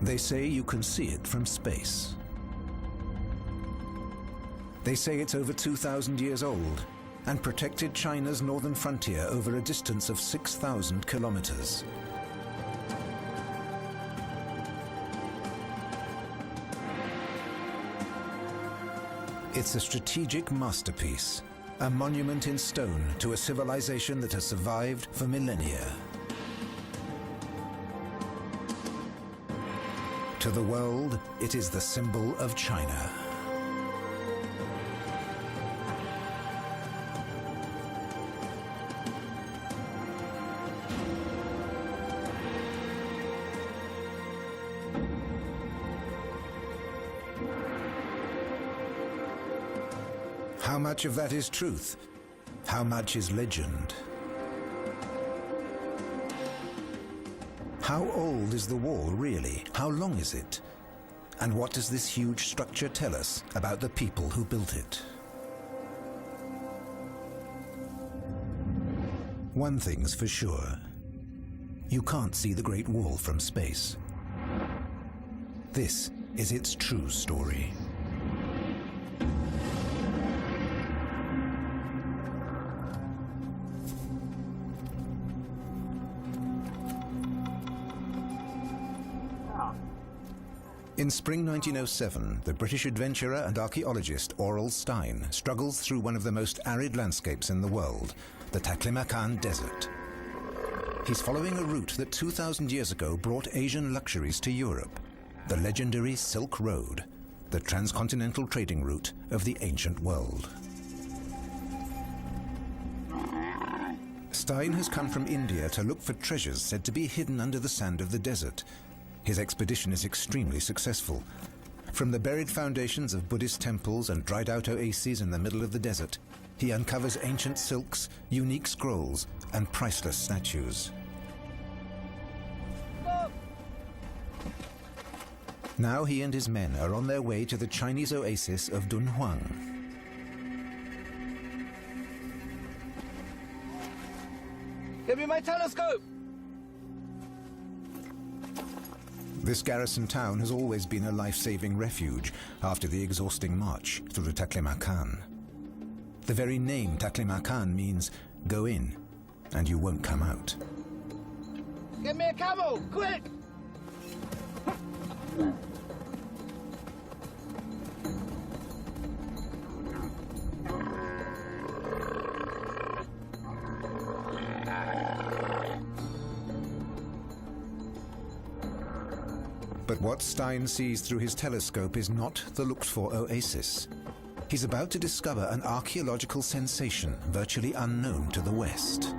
They say you can see it from space. They say it's over 2,000 years old and protected China's northern frontier over a distance of 6,000 kilometers. It's a strategic masterpiece, a monument in stone to a civilization that has survived for millennia. To the world, it is the symbol of China. How much of that is truth? How much is legend? How old is the wall really? How long is it? And what does this huge structure tell us about the people who built it? One thing's for sure. You can't see the Great Wall from space. This is its true story. In spring 1907, the British adventurer and archaeologist Aurel Stein struggles through one of the most arid landscapes in the world, the Taklamakan Desert. He's following a route that 2,000 years ago brought Asian luxuries to Europe, the legendary Silk Road, the transcontinental trading route of the ancient world. Stein has come from India to look for treasures said to be hidden under the sand of the desert. His expedition is extremely successful. From the buried foundations of Buddhist temples and dried-out oases in the middle of the desert, he uncovers ancient silks, unique scrolls, and priceless statues. Now he and his men are on their way to the Chinese oasis of Dunhuang. Give me my telescope! This garrison town has always been a life-saving refuge after the exhausting march through the Taklamakan. The very name Taklamakan means go in and you won't come out. Give me a camel, quick! But what Stein sees through his telescope is not the looked-for oasis. He's about to discover an archaeological sensation virtually unknown to the West.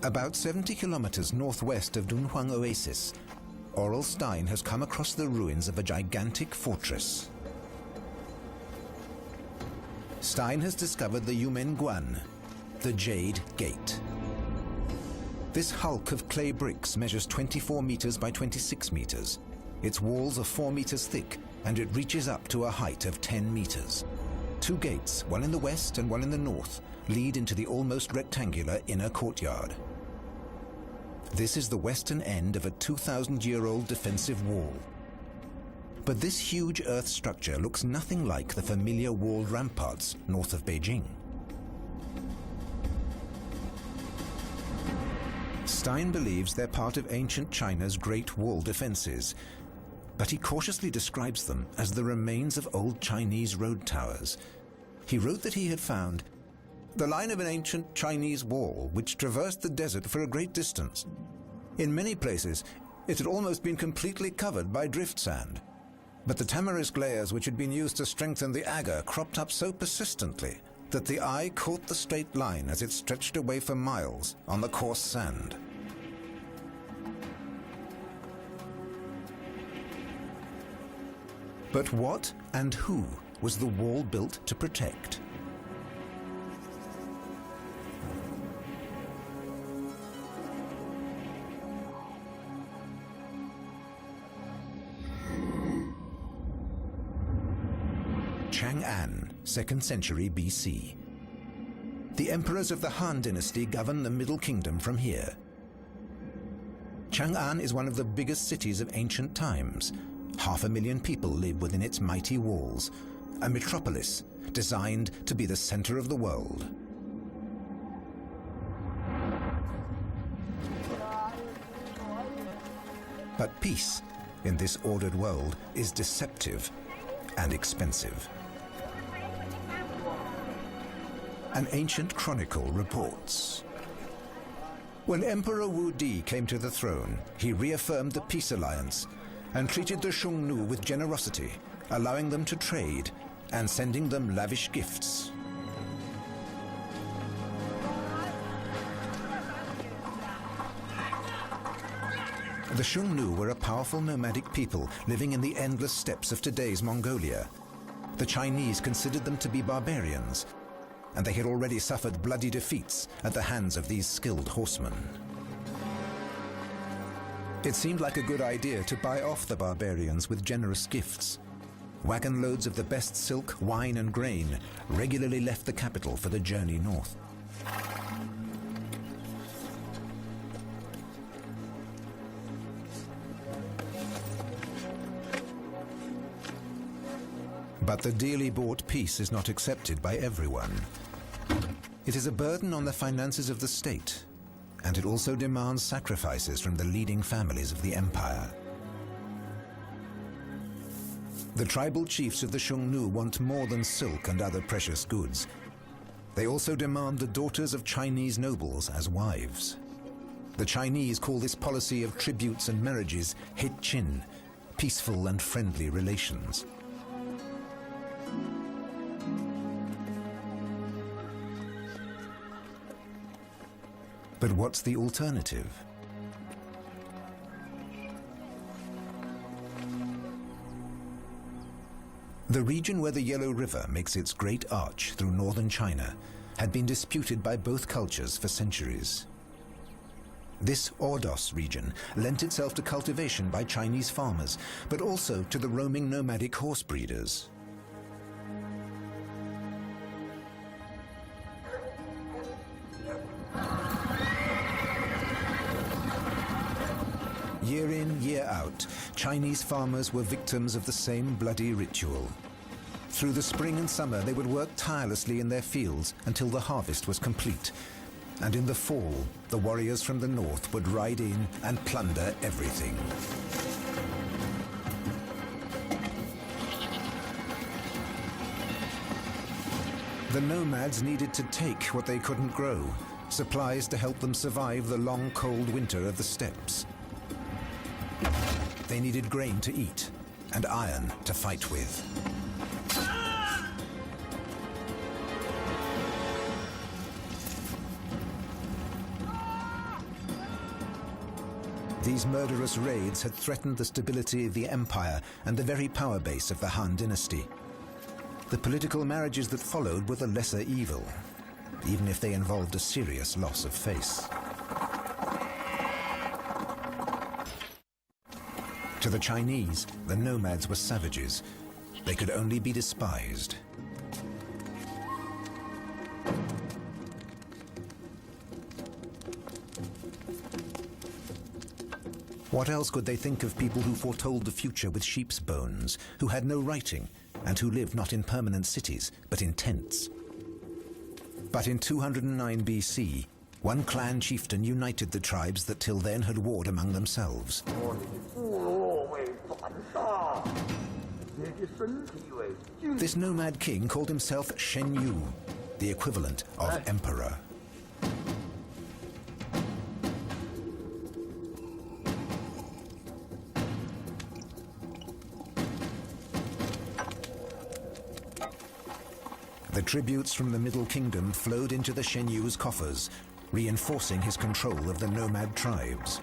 About 70 kilometers northwest of Dunhuang Oasis, Aurel Stein has come across the ruins of a gigantic fortress. Stein has discovered the Yumenguan, the Jade Gate. This hulk of clay bricks measures 24 meters by 26 meters. Its walls are 4 meters thick, and it reaches up to a height of 10 meters. Two gates, one in the west and one in the north, lead into the almost rectangular inner courtyard. This is the western end of a 2,000-year-old defensive wall. But this huge earth structure looks nothing like the familiar walled ramparts north of Beijing. Stein believes they're part of ancient China's Great Wall defenses, but he cautiously describes them as the remains of old Chinese road towers. He wrote that he had found the line of an ancient Chinese wall which traversed the desert for a great distance. In many places, it had almost been completely covered by drift sand. But the tamarisk layers which had been used to strengthen the agar cropped up so persistently that the eye caught the straight line as it stretched away for miles on the coarse sand. But what and who was the wall built to protect? 2nd century BC. The emperors of the Han dynasty govern the Middle Kingdom from here. Chang'an is one of the biggest cities of ancient times. 500,000 people live within its mighty walls, a metropolis designed to be the center of the world. But peace in this ordered world is deceptive and expensive. An ancient chronicle reports, when Emperor Wu Di came to the throne, he reaffirmed the peace alliance and treated the Xiongnu with generosity, allowing them to trade and sending them lavish gifts. The Xiongnu were a powerful nomadic people living in the endless steppes of today's Mongolia. The Chinese considered them to be barbarians, and they had already suffered bloody defeats at the hands of these skilled horsemen. It seemed like a good idea to buy off the barbarians with generous gifts. Wagon loads of the best silk, wine and grain regularly left the capital for the journey north. But the dearly bought peace is not accepted by everyone. It is a burden on the finances of the state, and it also demands sacrifices from the leading families of the empire. The tribal chiefs of the Xiongnu want more than silk and other precious goods. They also demand the daughters of Chinese nobles as wives. The Chinese call this policy of tributes and marriages He-Chin, peaceful and friendly relations. But what's the alternative? The region where the Yellow River makes its great arch through northern China had been disputed by both cultures for centuries. This Ordos region lent itself to cultivation by Chinese farmers, but also to the roaming nomadic horse breeders. Year in, year out, Chinese farmers were victims of the same bloody ritual. Through the spring and summer, they would work tirelessly in their fields until the harvest was complete. And in the fall, the warriors from the north would ride in and plunder everything. The nomads needed to take what they couldn't grow, supplies to help them survive the long, cold winter of the steppes. They needed grain to eat and iron to fight with. These murderous raids had threatened the stability of the empire and the very power base of the Han dynasty. The political marriages that followed were the lesser evil, even if they involved a serious loss of face. To the Chinese, the nomads were savages. They could only be despised. What else could they think of people who foretold the future with sheep's bones, who had no writing, and who lived not in permanent cities, but in tents? But in 209 BC, one clan chieftain united the tribes that till then had warred among themselves. This nomad king called himself Shen Yu, the equivalent of emperor. The tributes from the Middle Kingdom flowed into the Shen Yu's coffers, reinforcing his control of the nomad tribes.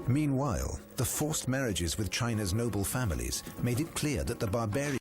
Meanwhile, the forced marriages with China's noble families made it clear that the barbarians